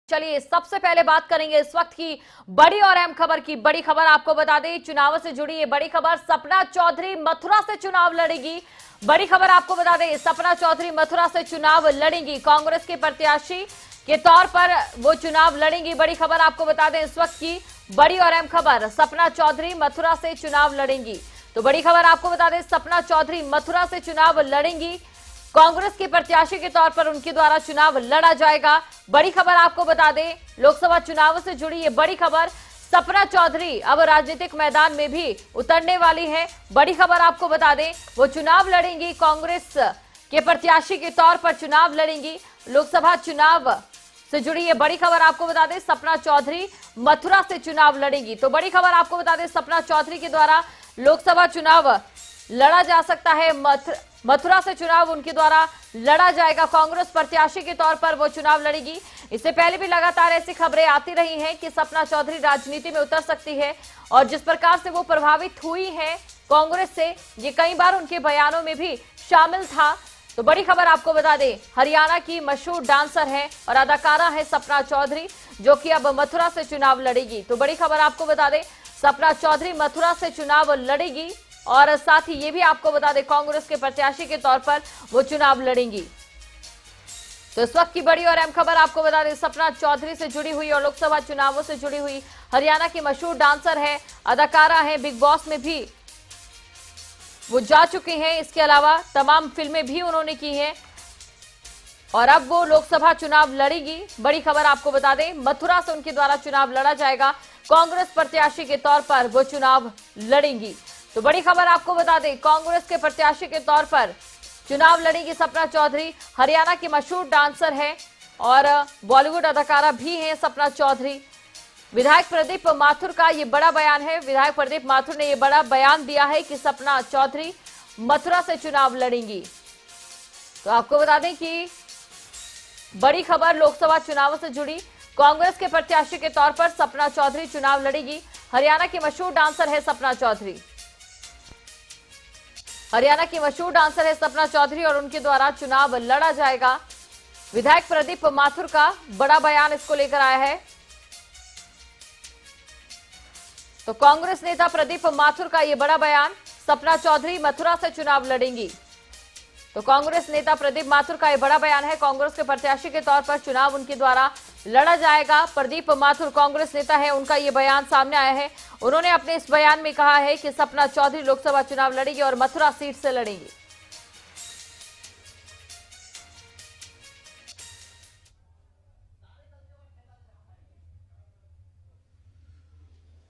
चलिए सबसे पहले बात करेंगे इस वक्त की बड़ी और अहम खबर की। बड़ी खबर आपको बता दें, चुनाव से जुड़ी ये बड़ी खबर, सपना चौधरी मथुरा से चुनाव लड़ेगी। बड़ी खबर आपको बता दें, सपना चौधरी मथुरा से चुनाव लड़ेंगी। कांग्रेस के प्रत्याशी के तौर पर वो चुनाव लड़ेंगी। बड़ी खबर आपको बता दें, इस वक्त की बड़ी और अहम खबर, सपना चौधरी मथुरा से चुनाव लड़ेंगी। तो बड़ी खबर आपको बता दें, सपना चौधरी मथुरा से चुनाव लड़ेंगी। कांग्रेस के प्रत्याशी के तौर पर उनके द्वारा चुनाव लड़ा जाएगा। बड़ी खबर आपको बता दें, लोकसभा चुनाव से जुड़ी ये बड़ी खबर, सपना चौधरी अब राजनीतिक मैदान में भी उतरने वाली है। बड़ी खबर आपको बता दें, वो चुनाव लड़ेंगी, कांग्रेस के प्रत्याशी के तौर पर चुनाव लड़ेंगी। लोकसभा चुनाव से जुड़ी ये बड़ी खबर आपको बता दें, सपना चौधरी मथुरा से चुनाव लड़ेंगी। तो बड़ी खबर आपको बता दें, सपना चौधरी के द्वारा लोकसभा चुनाव लड़ा जा सकता है। मथुरा से चुनाव उनके द्वारा लड़ा जाएगा। कांग्रेस प्रत्याशी के तौर पर वो चुनाव लड़ेगी। इससे पहले भी लगातार ऐसी खबरें आती रही हैं कि सपना चौधरी राजनीति में उतर सकती है, और जिस प्रकार से वो प्रभावित हुई है कांग्रेस से, ये कई बार उनके बयानों में भी शामिल था। तो बड़ी खबर आपको बता दें, हरियाणा की मशहूर डांसर है और अदाकारा है सपना चौधरी, जो कि अब मथुरा से चुनाव लड़ेगी। तो बड़ी खबर आपको बता दें, सपना चौधरी मथुरा से चुनाव लड़ेगी, और साथ ही ये भी आपको बता दें, कांग्रेस के प्रत्याशी के तौर पर वो चुनाव लड़ेंगी। तो इस वक्त की बड़ी और अहम खबर आपको बता दें, सपना चौधरी से जुड़ी हुई और लोकसभा चुनावों से जुड़ी हुई, हरियाणा की मशहूर डांसर है, अदाकारा है, बिग बॉस में भी वो जा चुके हैं। इसके अलावा तमाम फिल्में भी उन्होंने की हैं, और अब वो लोकसभा चुनाव लड़ेगी। बड़ी खबर आपको बता दें, मथुरा से उनके द्वारा चुनाव लड़ा जाएगा। कांग्रेस प्रत्याशी के तौर पर वो चुनाव लड़ेंगी। तो बड़ी खबर आपको बता दें, कांग्रेस के प्रत्याशी के तौर पर चुनाव लड़ेगी सपना चौधरी। हरियाणा की मशहूर डांसर है और बॉलीवुड अदाकारा भी हैं सपना चौधरी। विधायक प्रदीप माथुर का ये बड़ा बयान है, विधायक प्रदीप माथुर ने ये बड़ा बयान दिया है कि सपना चौधरी मथुरा से चुनाव लड़ेंगी। तो आपको बता दें कि बड़ी खबर लोकसभा चुनावों से जुड़ी, कांग्रेस के प्रत्याशी के तौर पर सपना चौधरी चुनाव लड़ेगी। हरियाणा की मशहूर डांसर है सपना चौधरी। हरियाणा की मशहूर डांसर है सपना चौधरी और उनके द्वारा चुनाव लड़ा जाएगा। विधायक प्रदीप माथुर का बड़ा बयान इसको लेकर आया है। तो कांग्रेस नेता प्रदीप माथुर का यह बड़ा बयान, सपना चौधरी मथुरा से चुनाव लड़ेंगी। तो कांग्रेस नेता प्रदीप माथुर का यह बड़ा बयान है, कांग्रेस के प्रत्याशी के तौर पर चुनाव उनके द्वारा लड़ा जाएगा। प्रदीप माथुर कांग्रेस नेता है, उनका यह बयान सामने आया है। उन्होंने अपने इस बयान में कहा है कि सपना चौधरी लोकसभा चुनाव लड़ेगी और मथुरा सीट से लड़ेंगी।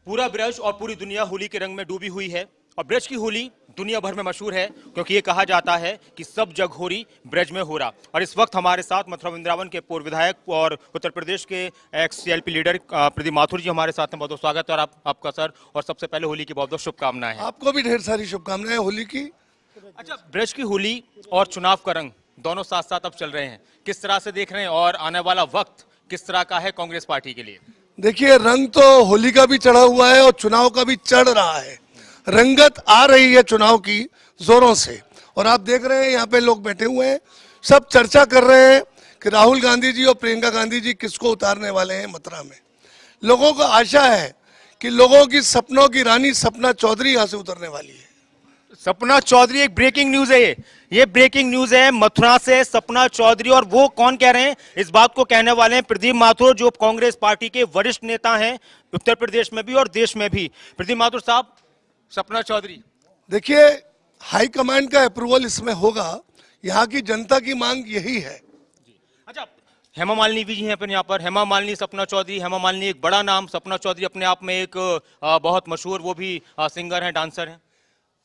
पूरा ब्रज और पूरी दुनिया होली के रंग में डूबी हुई है, और ब्रज की होली दुनिया भर में मशहूर है, क्योंकि ये कहा जाता है कि सब जग होरी ब्रज में हो रहा। और इस वक्त हमारे साथ मथुरा वृंदावन के पूर्व विधायक और उत्तर प्रदेश के ex CLP leader Pradeep Mathur ji हमारे साथ हैं। बहुत बहुत स्वागत है और आपका सर, और सबसे पहले होली की बहुत बहुत शुभकामनाएं। आपको भी ढेर सारी शुभकामनाएं होली की। अच्छा, ब्रज की होली और चुनाव का रंग दोनों साथ साथ अब चल रहे हैं, किस तरह से देख रहे हैं, और आने वाला वक्त किस तरह का है कांग्रेस पार्टी के लिए? देखिए, रंग तो होली का भी चढ़ा हुआ है और चुनाव का भी चढ़ रहा है। रंगत आ रही है चुनाव की जोरों से, और आप देख रहे हैं यहाँ पे लोग बैठे हुए हैं, सब चर्चा कर रहे हैं कि राहुल गांधी जी और प्रियंका गांधी जी किसको उतारने वाले हैं मथुरा में। लोगों को आशा है कि लोगों की सपनों की रानी सपना चौधरी यहाँ से उतरने वाली है। सपना चौधरी, एक ब्रेकिंग न्यूज है, ये ब्रेकिंग न्यूज है, मथुरा से सपना चौधरी। और वो कौन कह रहे हैं? इस बात को कहने वाले हैं प्रदीप माथुर, जो कांग्रेस पार्टी के वरिष्ठ नेता हैं उत्तर प्रदेश में भी और देश में भी। प्रदीप माथुर साहब, सपना चौधरी, देखिए, हाईकमांड का अप्रूवल इसमें होगा, यहाँ की जनता की मांग यही है। अच्छा, हेमा मालिनी भी जी हैं यहाँ पर, हेमा मालिनी, सपना चौधरी। हेमा मालिनी एक बड़ा नाम, सपना चौधरी अपने आप में एक बहुत मशहूर, वो भी सिंगर हैं, डांसर हैं।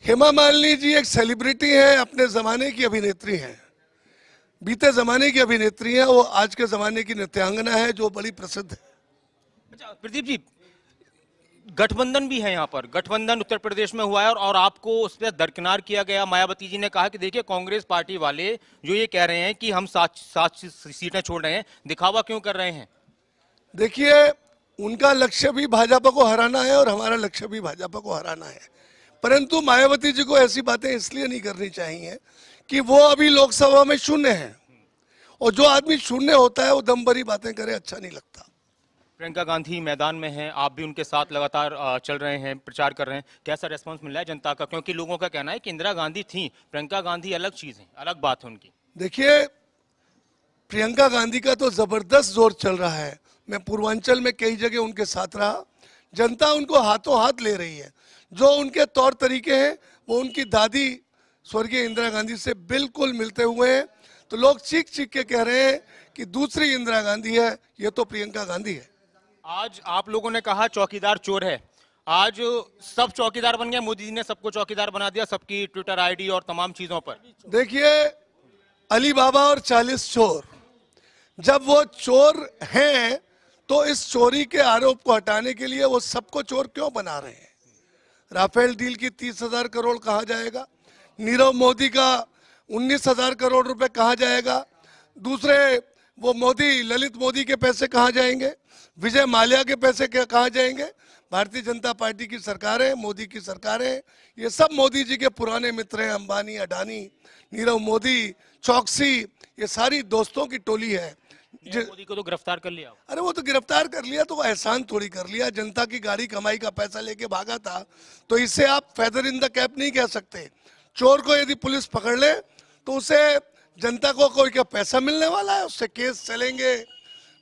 हेमा मालिनी जी एक सेलिब्रिटी हैं, अपने जमाने की अभिनेत्री हैं, बीते जमाने की अभिनेत्री हैं। वो आज के जमाने की नृत्यांगना है जो बड़ी प्रसिद्ध है। अच्छा प्रदीप जी, गठबंधन भी है यहाँ पर, गठबंधन उत्तर प्रदेश में हुआ है, और आपको उस पर दरकिनार किया गया। मायावती जी ने कहा कि देखिए, कांग्रेस पार्टी वाले जो ये कह रहे हैं कि हम सात सीटें छोड़ रहे हैं, दिखावा क्यों कर रहे हैं? देखिए, उनका लक्ष्य भी भाजपा को हराना है और हमारा लक्ष्य भी भाजपा को हराना है, परंतु मायावती जी को ऐसी बातें इसलिए नहीं करनी चाहिए कि वो अभी लोकसभा में शून्य है और जो आदमी शून्य होता है वो दम भरी बातें करे, अच्छा नहीं लगता। प्रियंका गांधी मैदान में हैं, आप भी उनके साथ लगातार चल रहे हैं, प्रचार कर रहे हैं, कैसा रेस्पॉन्स मिल रहा है जनता का? क्योंकि लोगों का कहना है कि इंदिरा गांधी थी, प्रियंका गांधी अलग चीज है, अलग बात है उनकी। देखिए, प्रियंका गांधी का तो जबरदस्त जोर चल रहा है। मैं पूर्वांचल में कई जगह उनके साथ रहा, जनता उनको हाथों हाथ ले रही है। जो उनके तौर तरीके हैं वो उनकी दादी स्वर्गीय इंदिरा गांधी से बिल्कुल मिलते हुए हैं। तो लोग चीख चीख के कह रहे हैं कि दूसरी इंदिरा गांधी है, ये तो प्रियंका गांधी है। आज आप लोगों ने कहा चौकीदार चोर है, आज सब चौकीदार बन गए, मोदी जी ने सबको चौकीदार बना दिया, सबकी ट्विटर आईडी और तमाम चीजों पर। देखिए, अली बाबा और 40 चोर, जब वो चोर हैं तो इस चोरी के आरोप को हटाने के लिए वो सबको चोर क्यों बना रहे हैं? राफेल डील की 30,000 करोड़ कहाँ जाएगा? नीरव मोदी का 19,000 करोड़ रुपए कहाँ जाएगा? दूसरे वो मोदी, ललित मोदी के पैसे कहाँ जाएंगे? विजय माल्या के पैसे कहाँ जाएंगे? भारतीय जनता पार्टी की सरकार है, मोदी की सरकार है, ये सब मोदी जी के पुराने मित्र हैं। अंबानी, अडानी, नीरव मोदी, चौकसी, ये सारी दोस्तों की टोली है। मोदी को तो गिरफ्तार कर लिया। अरे वो तो गिरफ्तार कर लिया तो एहसान थोड़ी कर लिया, जनता की गाड़ी कमाई का पैसा लेके भागा था, तो इससे आप फेदर इन द कैप नहीं कह सकते। चोर को यदि पुलिस पकड़ ले तो उसे जनता को कोई क्या पैसा मिलने वाला है? उससे केस चलेंगे,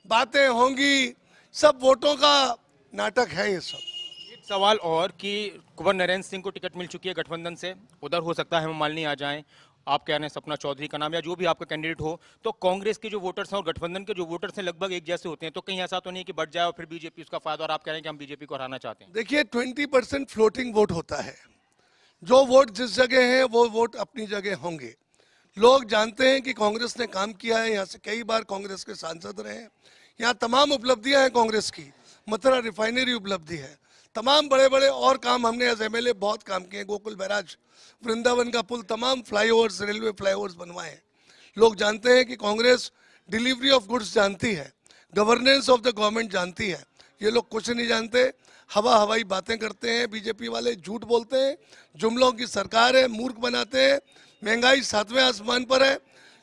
बातें होंगी, सब वोटों का नाटक है ये सब। एक सवाल और कि कुंवर नरेंद्र सिंह को टिकट मिल चुकी है गठबंधन से, उधर हो सकता है हेमा मालिनी आ जाएं, आप कह रहे हैं सपना चौधरी का नाम या जो भी आपका कैंडिडेट हो, तो कांग्रेस के जो वोटर्स हैं और गठबंधन के जो वोटर्स हैं लगभग एक जैसे होते हैं, तो कहीं ऐसा तो नहीं कि बढ़ जाए और फिर बीजेपी उसका फायदा, और आप कह रहे हैं कि हम बीजेपी को हराना चाहते हैं? देखिए, 20% फ्लोटिंग वोट होता है। जो वोट जिस जगह है वो वोट अपनी जगह होंगे। लोग जानते हैं कि कांग्रेस ने काम किया है, यहाँ से कई बार कांग्रेस के सांसद रहे हैं, यहाँ तमाम उपलब्धियां हैं कांग्रेस की। मथुरा रिफाइनरी उपलब्धि है, तमाम बड़े बड़े और काम हमने एज एमएलए बहुत काम किए, गोकुल बैराज, वृंदावन का पुल, तमाम फ्लाईओवर्स, रेलवे फ्लाईओवर्स बनवाए हैं। लोग जानते हैं कि कांग्रेस डिलीवरी ऑफ गुड्स जानती है, गवर्नेंस ऑफ द गवर्नमेंट जानती है। ये लोग कुछ नहीं जानते, हवाई बातें करते हैं। बीजेपी वाले झूठ बोलते हैं, जुमलों की सरकार है, मूर्ख बनाते हैं। महंगाई 7वें आसमान पर है।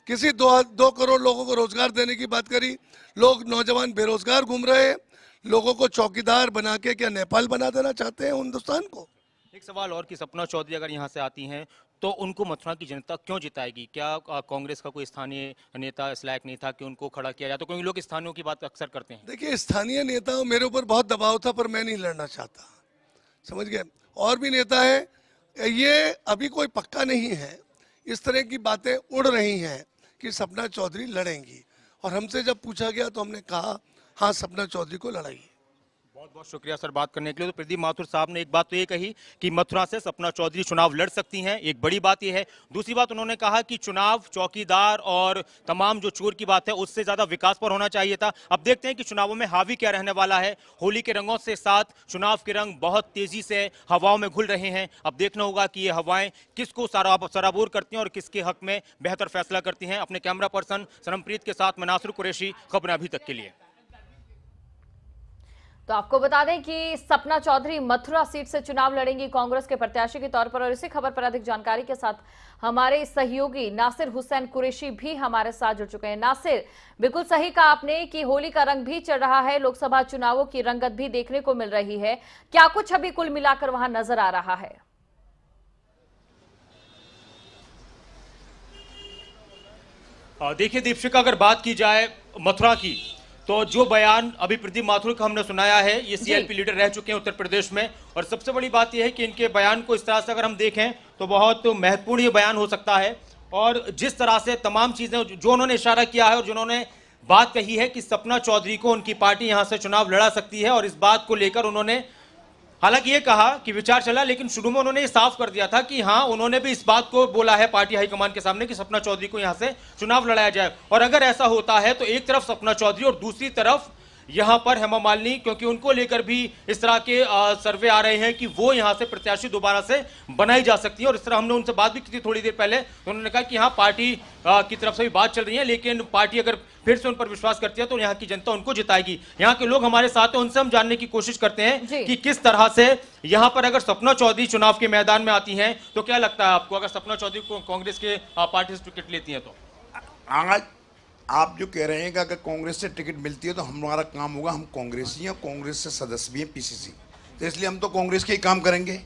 किसी 2 करोड़ लोगों को रोजगार देने की बात करी, लोग नौजवान बेरोजगार घूम रहे हैं। लोगों को चौकीदार बना के क्या नेपाल बना देना चाहते हैं हिंदुस्तान को? एक सवाल और कि सपना चौधरी अगर यहाँ से आती हैं तो उनको मथुरा की जनता क्यों जिताएगी? क्या कांग्रेस का कोई स्थानीय नेता इस लायक नहीं था कि उनको खड़ा किया जाए? तो क्योंकि लोग स्थानीयों की बात अक्सर करते हैं। देखिए, स्थानीय नेताओं, मेरे ऊपर बहुत दबाव था पर मैं नहीं लड़ना चाहता, समझ गए। और भी नेता है, ये अभी कोई पक्का नहीं है। इस तरह की बातें उड़ रही हैं कि सपना चौधरी लड़ेंगी, और हमसे जब पूछा गया तो हमने कहा हाँ, सपना चौधरी को लड़ाइए। बहुत बहुत शुक्रिया सर बात करने के लिए। तो प्रदीप माथुर साहब ने एक बात तो ये कही कि मथुरा से सपना चौधरी चुनाव लड़ सकती हैं, एक बड़ी बात ये है। दूसरी बात उन्होंने कहा कि चुनाव चौकीदार और तमाम जो चोर की बात है उससे ज्यादा विकास पर होना चाहिए था। अब देखते हैं कि चुनावों में हावी क्या रहने वाला है। होली के रंगों से साथ चुनाव के रंग बहुत तेजी से हवाओं में घुल रहे हैं। अब देखना होगा कि ये हवाएं किसको सराबोर करती हैं और किसके हक में बेहतर फैसला करती हैं। अपने कैमरा पर्सन सनमप्रीत के साथ मैं नासिर कुरैशी, खबरें अभी तक के लिए। तो आपको बता दें कि सपना चौधरी मथुरा सीट से चुनाव लड़ेंगी कांग्रेस के प्रत्याशी के तौर पर, और इसी खबर पर अधिक जानकारी के साथ हमारे सहयोगी नासिर हुसैन कुरैशी भी हमारे साथ जुड़ चुके हैं। नासिर, बिल्कुल सही कहा आपने कि होली का रंग भी चढ़ रहा है, लोकसभा चुनावों की रंगत भी देखने को मिल रही है। क्या कुछ अभी कुल मिलाकर वहां नजर आ रहा है? देखिए दीपशिका, अगर बात की जाए मथुरा की तो जो बयान अभी प्रदीप माथुर का हमने सुनाया है, ये सीएलपी लीडर रह चुके हैं उत्तर प्रदेश में, और सबसे बड़ी बात यह है कि इनके बयान को इस तरह से अगर हम देखें तो बहुत महत्वपूर्ण ये बयान हो सकता है। और जिस तरह से तमाम चीजें जो उन्होंने इशारा किया है और जिन्होंने बात कही है कि सपना चौधरी को उनकी पार्टी यहां से चुनाव लड़ा सकती है, और इस बात को लेकर उन्होंने हालांकि ये कहा कि विचार चला, लेकिन शुरू में उन्होंने ये साफ कर दिया था कि हाँ, उन्होंने भी इस बात को बोला है पार्टी हाईकमान के सामने कि सपना चौधरी को यहां से चुनाव लड़ाया जाए। और अगर ऐसा होता है तो एक तरफ सपना चौधरी और दूसरी तरफ यहां पर हेमा मालिनी, क्योंकि उनको लेकर भी इस तरह के सर्वे आ रहे हैं कि वो यहां से प्रत्याशी दोबारा से बनाई जा सकती है। और इस तरह हमने उनसे बात भी की थी थोड़ी देर पहले, तो उन्होंने कहा कि हाँ, पार्टी की तरफ से भी बात चल रही है, लेकिन पार्टी अगर फिर से उन पर विश्वास करती है तो यहाँ की जनता उनको जिताएगी। यहाँ के लोग हमारे साथ हैं, उनसे हम जानने की कोशिश करते हैं कि किस तरह से यहाँ पर अगर सपना चौधरी चुनाव के मैदान में आती हैं तो क्या लगता है आपको, अगर सपना चौधरी को कांग्रेस के पार्टी से टिकट लेती है तो? आज आप जो कह रहे हैं कि अगर कांग्रेस से टिकट मिलती है तो हमारा काम होगा, हम कांग्रेसी हैं, कांग्रेस से सदस्य भी हैं पीसीसी, तो इसलिए हम तो कांग्रेस के ही काम करेंगे।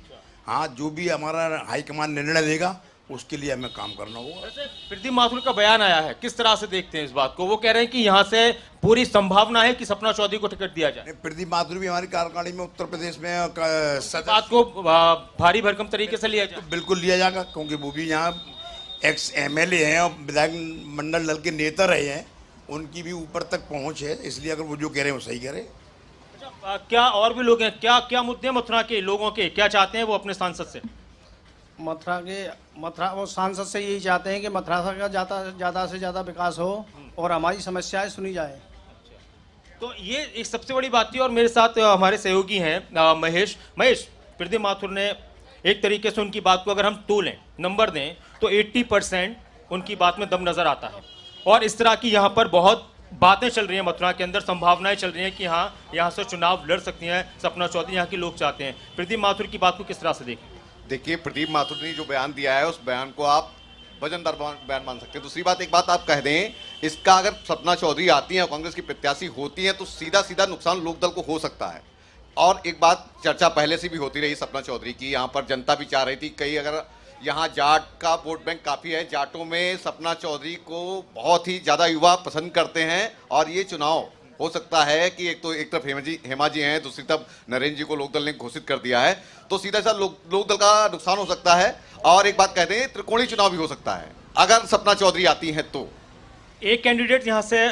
हाँ, जो भी हमारा हाईकमान निर्णय देगा उसके लिए हमें काम करना होगा। वैसे प्रदीप माथुर का बयान आया है, किस तरह से देखते हैं इस बात को? वो कह रहे हैं कि यहाँ से पूरी संभावना है कि सपना चौधरी को टिकट दिया जाए। प्रदीप माथुर भी हमारी कार्यकारिणी में उत्तर प्रदेश में बात को भारी भरकम तरीके से लिया जाए, बिल्कुल लिया जाएगा, क्योंकि वो भी यहाँ एक्स एमएलए हैं और विधायक मंडल दल के नेता रहे हैं, उनकी भी ऊपर तक पहुंच है, इसलिए अगर वो जो कह रहे हैं वो सही कह रहे हैं। अच्छा, क्या और भी लोग हैं, क्या क्या मुद्दे मथुरा के लोगों के क्या चाहते हैं वो अपने सांसद से? मथुरा वो सांसद से यही चाहते हैं कि मथुरा का ज़्यादा से ज़्यादा विकास हो और हमारी समस्याएं सुनी जाए। तो ये एक सबसे बड़ी बात थी। और मेरे साथ हमारे सहयोगी हैं महेश। प्रदीप माथुर ने एक तरीके से उनकी बात को अगर हम तोलें, नंबर दें, तो 80% उनकी बात में दम नजर आता है। और इस तरह की यहाँ पर बहुत बातें चल रही हैं मथुरा के अंदर, संभावनाएं चल रही हैं कि हाँ, यहाँ से चुनाव लड़ सकती हैं सपना चौधरी, यहाँ के लोग चाहते हैं। प्रदीप माथुर की बात को किस तरह से देखें? देखिए, प्रदीप माथुर ने जो बयान दिया है उस बयान को आप वजनदार बयान मान सकते हैं। दूसरी बात, एक बात आप कह दें, इसका अगर सपना चौधरी आती हैं और कांग्रेस की प्रत्याशी होती हैं तो सीधा सीधा नुकसान लोकदल को हो सकता है। और एक बात चर्चा पहले से भी होती रही सपना चौधरी की, यहाँ पर जनता भी चाह रही थी, कई अगर यहाँ जाट का वोट बैंक काफ़ी है, जाटों में सपना चौधरी को बहुत ही ज़्यादा युवा पसंद करते हैं। और ये चुनाव हो सकता है कि एक तरफ हेमा जी हैं, दूसरी तरफ नरेंद्र जी को लोकदल ने घोषित कर दिया है, तो सीधा सीधा लोकदल का नुकसान हो सकता है। और एक बात कहते हैं, त्रिकोणीय चुनाव भी हो सकता है अगर सपना चौधरी आती हैं तो। एक कैंडिडेट यहाँ से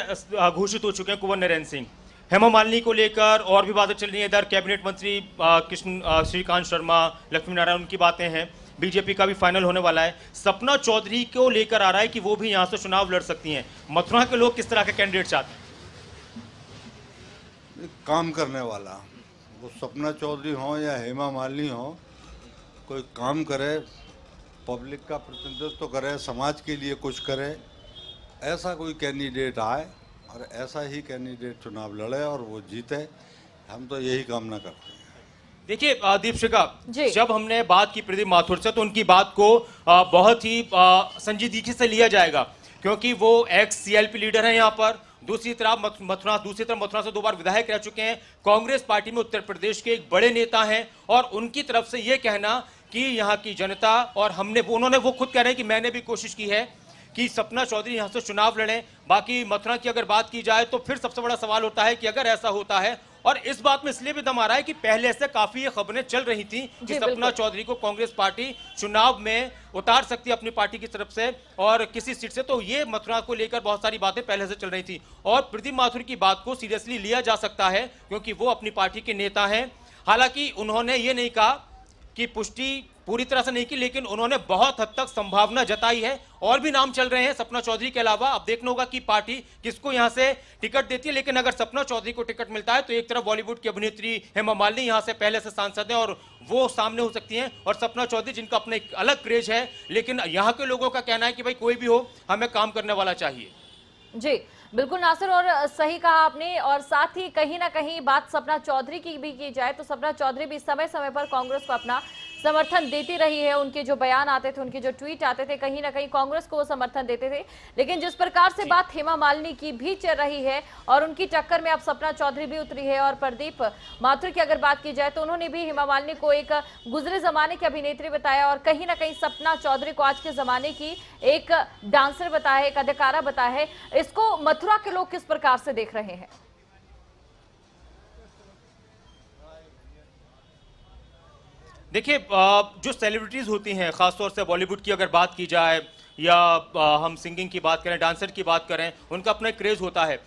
घोषित हो चुके हैं, कुंवर नरेंद्र सिंह। हेमा मालिनी को लेकर और भी बातें चल रही है। इधर कैबिनेट मंत्री कृष्ण श्रीकांत शर्मा, लक्ष्मी नारायण, उनकी बातें हैं। बीजेपी का भी फाइनल होने वाला है। सपना चौधरी को लेकर आ रहा है कि वो भी यहाँ से चुनाव लड़ सकती हैं। मथुरा के लोग किस तरह का कैंडिडेट चाहते हैं? काम करने वाला, वो सपना चौधरी हो या हेमा मालिनी हो, कोई काम करे, पब्लिक का प्रतिनिधित्व करे, समाज के लिए कुछ करे, ऐसा कोई कैंडिडेट आए और ऐसा ही कैंडिडेट चुनाव लड़े और वो जीते। हम तो यही कामना करते हैं। देखिए दीपशिखा, जब हमने बात की प्रदीप माथुर से तो उनकी बात को बहुत ही संजीदगी से लिया जाएगा, क्योंकि वो एक्स सीएलपी लीडर हैं यहाँ पर। दूसरी तरफ मथुरा से 2 बार विधायक रह चुके हैं, कांग्रेस पार्टी में उत्तर प्रदेश के एक बड़े नेता हैं। और उनकी तरफ से ये कहना कि यहाँ की जनता और उन्होंने वो खुद कह रहे हैं कि मैंने भी कोशिश की है कि सपना चौधरी यहाँ से चुनाव लड़ें। बाकी मथुरा की अगर बात की जाए तो फिर सबसे बड़ा सवाल होता है कि अगर ऐसा होता है, और इस बात में इसलिए भी दम आ रहा है कि पहले से काफी ये खबरें चल रही थी कि सपना चौधरी को कांग्रेस पार्टी चुनाव में उतार सकती है अपनी पार्टी की तरफ से और किसी सीट से, तो ये मथुरा को लेकर बहुत सारी बातें पहले से चल रही थी। और प्रदीप माथुर की बात को सीरियसली लिया जा सकता है क्योंकि वो अपनी पार्टी के नेता हैं। हालांकि उन्होंने ये नहीं कहा कि पुष्टि पूरी तरह से नहीं की, लेकिन उन्होंने बहुत हद तक संभावना जताई है। और भी नाम चल रहे हैं सपना चौधरी के अलावा। अब देखना होगा कि पार्टी किसको यहां से टिकट देती है, लेकिन अगर सपना चौधरी को टिकट मिलता है तो एक तरफ बॉलीवुड की अभिनेत्री हेमा मालिनी यहां से पहले से सांसद है और वो सामने हो सकती हैं, और सपना चौधरी जिनका अपना एक अलग क्रेज है, लेकिन यहां के लोगों का कहना है कि भाई कोई भी हो, हमें काम करने वाला चाहिए। जी बिल्कुल नासिर, और सही कहा आपने। और साथ ही कहीं ना कहीं बात सपना चौधरी की भी की जाए तो सपना चौधरी भी समय समय पर कांग्रेस को अपना समर्थन देती रही है। उनके जो बयान आते थे, उनके जो ट्वीट आते थे, कहीं ना कहीं कांग्रेस को वो समर्थन देते थे। लेकिन जिस प्रकार से बात हेमा मालिनी की भी चल रही है और उनकी टक्कर में अब सपना चौधरी भी उतरी है, और प्रदीप माथुर की अगर बात की जाए तो उन्होंने भी हेमा मालिनी को एक गुजरे जमाने की अभिनेत्री बताया और कहीं ना कहीं सपना चौधरी को आज के जमाने की एक डांसर बताया है, एक अदाकारा बताया है। इसको मथुरा के लोग किस प्रकार से देख रहे हैं? देखिए, जो सेलिब्रिटीज होती हैं, खासतौर से बॉलीवुड की अगर बात की जाए या हम सिंगिंग की बात करें, डांसर की बात करें, उनका अपना एक क्रेज होता है।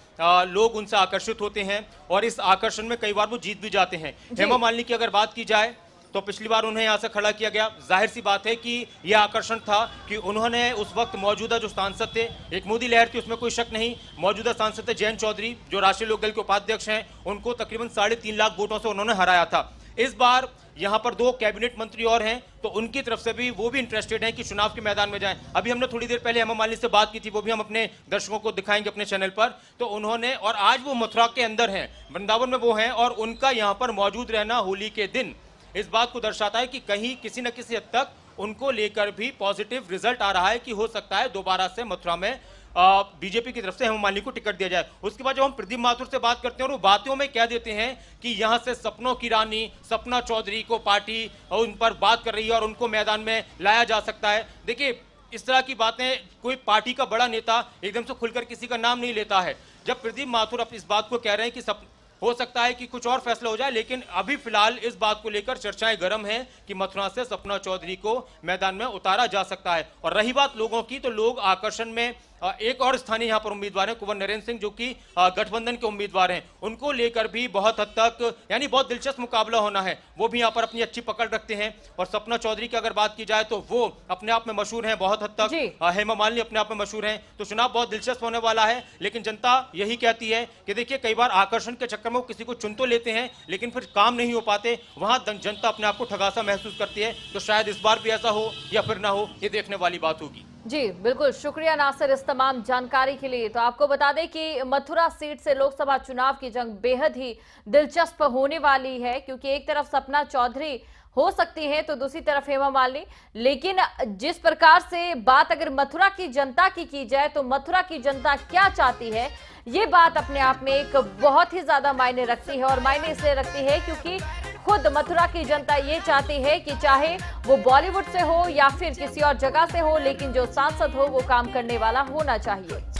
लोग उनसे आकर्षित होते हैं और इस आकर्षण में कई बार वो जीत भी जाते हैं। हेमा मालिनी की अगर बात की जाए तो पिछली बार उन्हें यहाँ से खड़ा किया गया। जाहिर सी बात है कि यह आकर्षण था कि उन्होंने उस वक्त मौजूदा जो सांसद थे, एक मोदी लहर थी, उसमें कोई शक नहीं, मौजूदा सांसद थे जयंत चौधरी जो राष्ट्रीय लोकदल के उपाध्यक्ष हैं, उनको तकरीबन 3.5 लाख वोटों से उन्होंने हराया था। इस बार यहां पर 2 कैबिनेट मंत्री और हैं, तो उनकी तरफ से भी वो भी इंटरेस्टेड हैं कि चुनाव के मैदान में जाएं। अभी हमने थोड़ी देर पहले हेमा मालिनी से बात की थी, वो भी हम अपने दर्शकों को दिखाएंगे अपने चैनल पर। तो उन्होंने, और आज वो मथुरा के अंदर हैं, वृंदावन में वो हैं, और उनका यहां पर मौजूद रहना होली के दिन इस बात को दर्शाता है कि कहीं किसी न किसी हद तक उनको लेकर भी पॉजिटिव रिजल्ट आ रहा है कि हो सकता है दोबारा से मथुरा में बीजेपी की तरफ से हेमा मालिनी को टिकट दिया जाए। उसके बाद जब हम प्रदीप माथुर से बात करते हैं और वो बातों में कह देते हैं कि यहां से सपनों की रानी सपना चौधरी को पार्टी उन पर बात कर रही है और उनको मैदान में लाया जा सकता है। देखिए, इस तरह की बातें कोई पार्टी का बड़ा नेता एकदम से खुलकर किसी का नाम नहीं लेता है। जब प्रदीप माथुर अब इस बात को कह रहे हैं कि हो सकता है कि कुछ और फैसला हो जाए, लेकिन अभी फिलहाल इस बात को लेकर चर्चाएं गर्म हैं कि मथुरा से सपना चौधरी को मैदान में उतारा जा सकता है। और रही बात लोगों की, तो लोग आकर्षण में एक और स्थानीय यहां पर उम्मीदवार हैं, कुंवर नरेंद्र सिंह, जो कि गठबंधन के उम्मीदवार हैं। उनको लेकर भी बहुत हद तक यानी बहुत दिलचस्प मुकाबला होना है। वो भी यहां पर अपनी अच्छी पकड़ रखते हैं। और सपना चौधरी की अगर बात की जाए तो वो अपने आप में मशहूर हैं बहुत हद तक। हेमा मालिनी अपने आप में मशहूर हैं। तो चुनाव बहुत दिलचस्प होने वाला है। लेकिन जनता यही कहती है कि देखिए, कई बार आकर्षण के चक्कर में वो किसी को चुन तो लेते हैं, लेकिन फिर काम नहीं हो पाते। वहां जनता अपने आप को ठगासा महसूस करती है। तो शायद इस बार भी ऐसा हो या फिर ना हो, ये देखने वाली बात होगी। जी बिल्कुल, शुक्रिया नासिर इस तमाम जानकारी के लिए। तो आपको बता दें कि मथुरा सीट से लोकसभा चुनाव की जंग बेहद ही दिलचस्प होने वाली है, क्योंकि एक तरफ सपना चौधरी हो सकती है तो दूसरी तरफ हेमा मालिनी। लेकिन जिस प्रकार से बात अगर मथुरा की जनता की जाए तो मथुरा की जनता क्या चाहती है, ये बात अपने आप में एक बहुत ही ज्यादा मायने रखती है। और मायने इसलिए रखती है क्योंकि खुद मथुरा की जनता ये चाहती है कि चाहे वो बॉलीवुड से हो या फिर किसी और जगह से हो, लेकिन जो सांसद हो वो काम करने वाला होना चाहिए।